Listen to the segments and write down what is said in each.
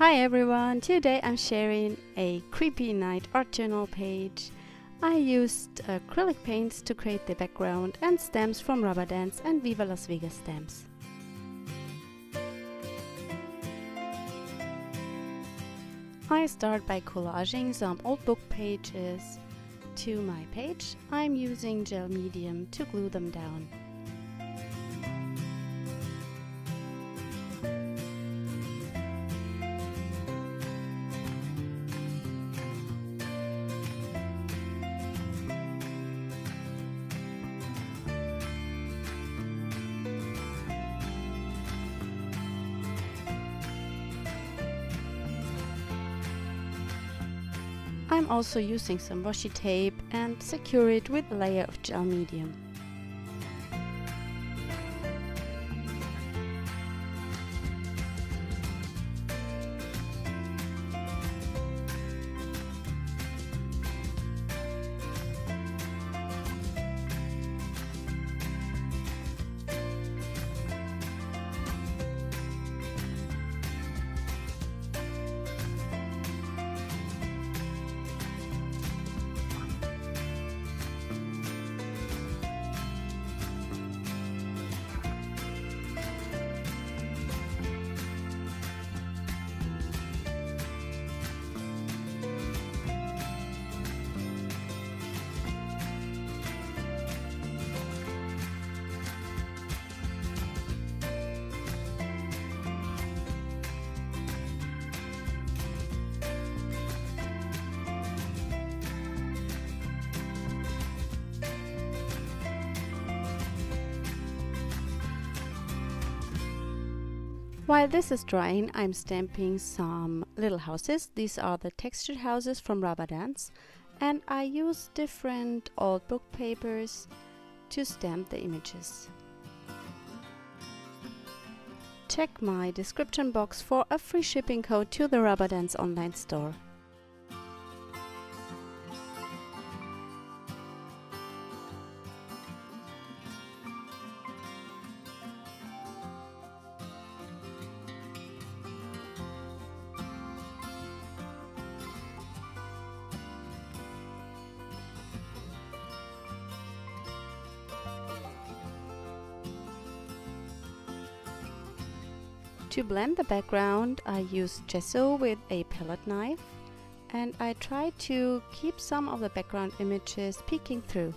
Hi everyone, today I'm sharing a creepy night art journal page. I used acrylic paints to create the background and stamps from Rubber Dance and Viva Las VegaStamps. I start by collaging some old book pages to my page. I'm using gel medium to glue them down. I'm also using some washi tape and secure it with a layer of gel medium. While this is drying, I'm stamping some little houses. These are the textured houses from Rubber Dance, and I use different old book papers to stamp the images. Check my description box for a free shipping code to the Rubber Dance online store. To blend the background, I use gesso with a palette knife, and I try to keep some of the background images peeking through.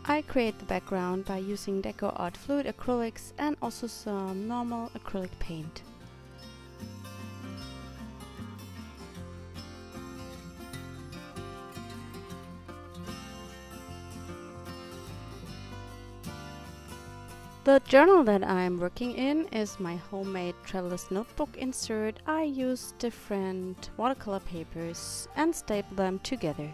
I create the background by using Deco Art fluid acrylics and also some normal acrylic paint. The journal that I'm working in is my homemade traveler's notebook insert. I use different watercolor papers and staple them together.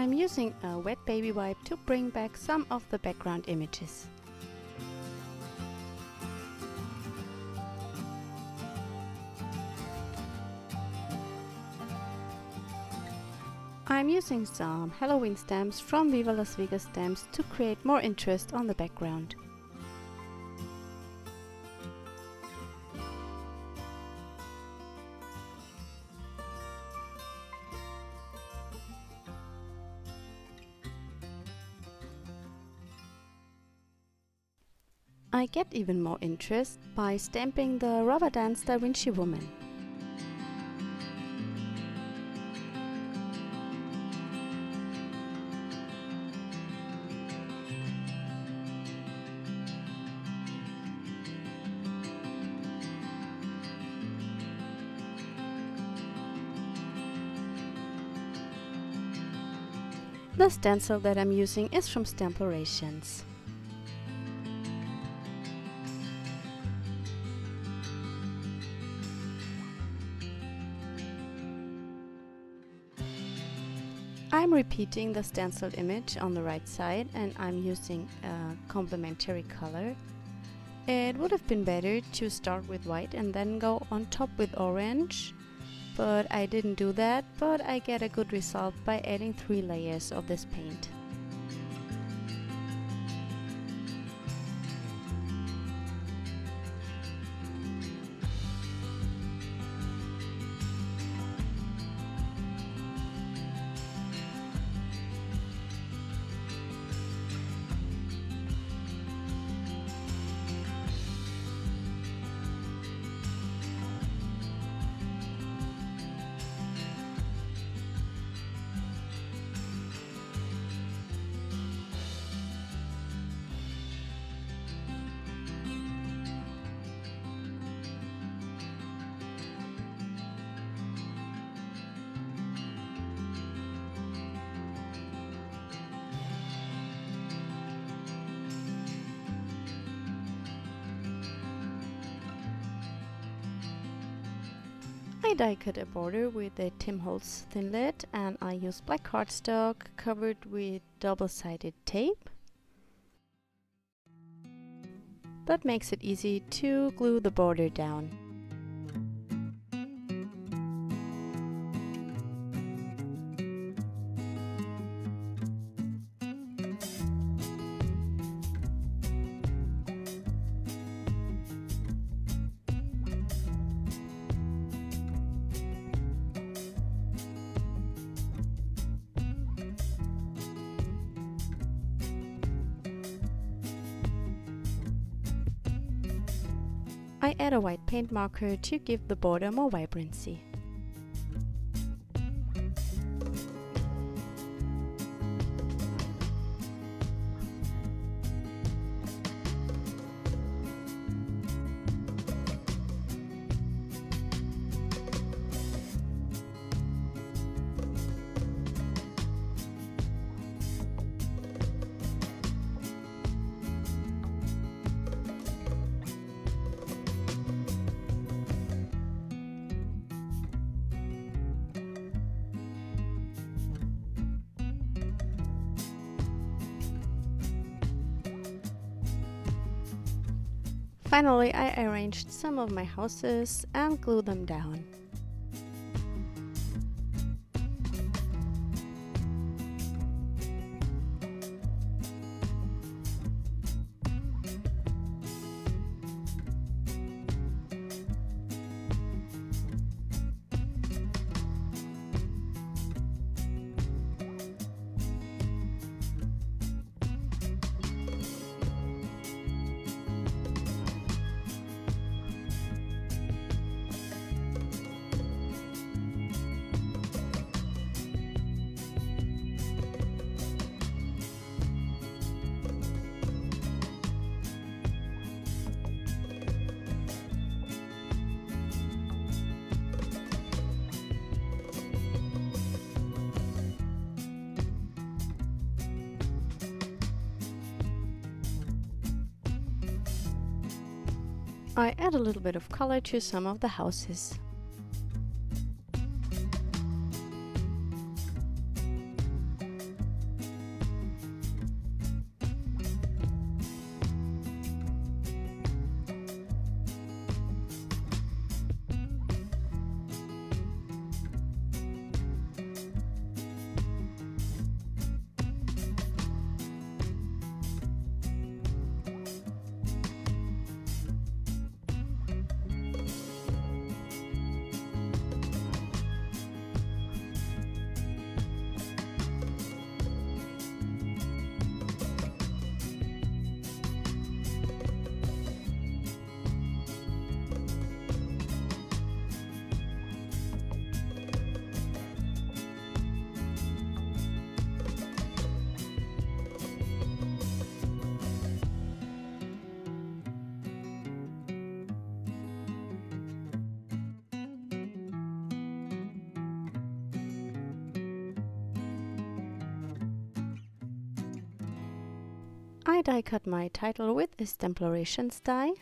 I'm using a wet baby wipe to bring back some of the background images. I'm using some Halloween stamps from Viva Las VegaStamps to create more interest on the background. I get even more interest by stamping the rubber dance Vinci Woman. The stencil that I'm using is from STAMPlorations. I'm repeating the stenciled image on the right side and I'm using a complementary color. It would have been better to start with white and then go on top with orange, but I didn't do that, but I get a good result by adding 3 layers of this paint. I die cut a border with a Tim Holtz thinlit and I use black cardstock covered with double-sided tape. That makes it easy to glue the border down. I add a white paint marker to give the border more vibrancy. Finally, I arranged some of my houses and glued them down. I add a little bit of color to some of the houses. I die cut my title with a STAMPlorations die.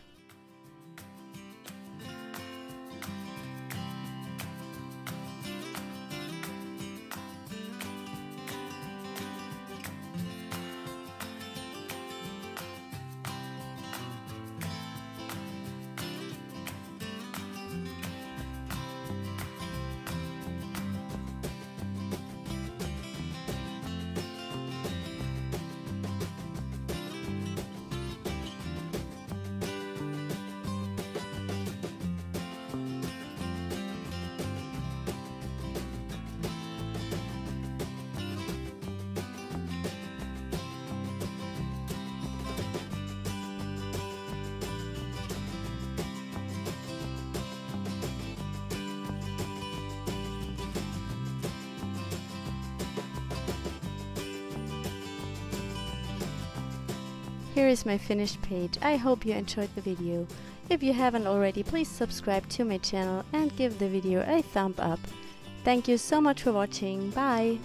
Here is my finished page. I hope you enjoyed the video. If you haven't already, please subscribe to my channel and give the video a thumb up. Thank you so much for watching. Bye!